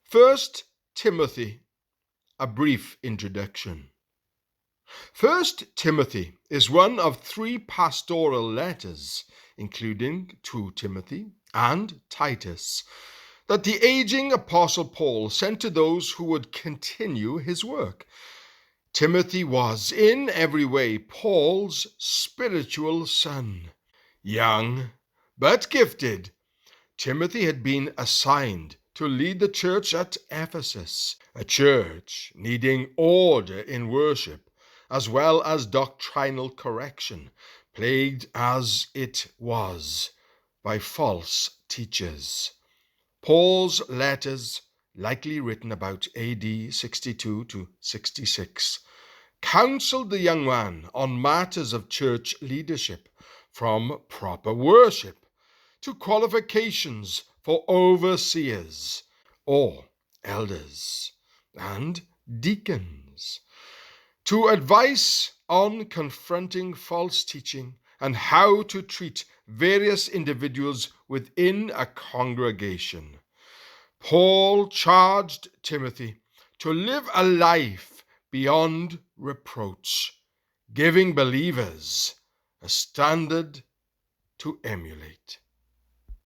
First Timothy, a brief introduction. First Timothy is one of three pastoral letters, including 2 Timothy and Titus, that the aging Apostle Paul sent to those who would continue his work. Timothy was, in every way, Paul's spiritual son. Young, but gifted, Timothy had been assigned to lead the church at Ephesus, a church needing order in worship, as well as doctrinal correction, plagued as it was by false teachers. Paul's letters, likely written about AD 62 to 66, counseled the young man on matters of church leadership, from proper worship to qualifications for overseers or elders and deacons, to advice on confronting false teaching and how to treat various individuals within a congregation. Paul charged Timothy to live a life beyond reproach, giving believers a standard to emulate.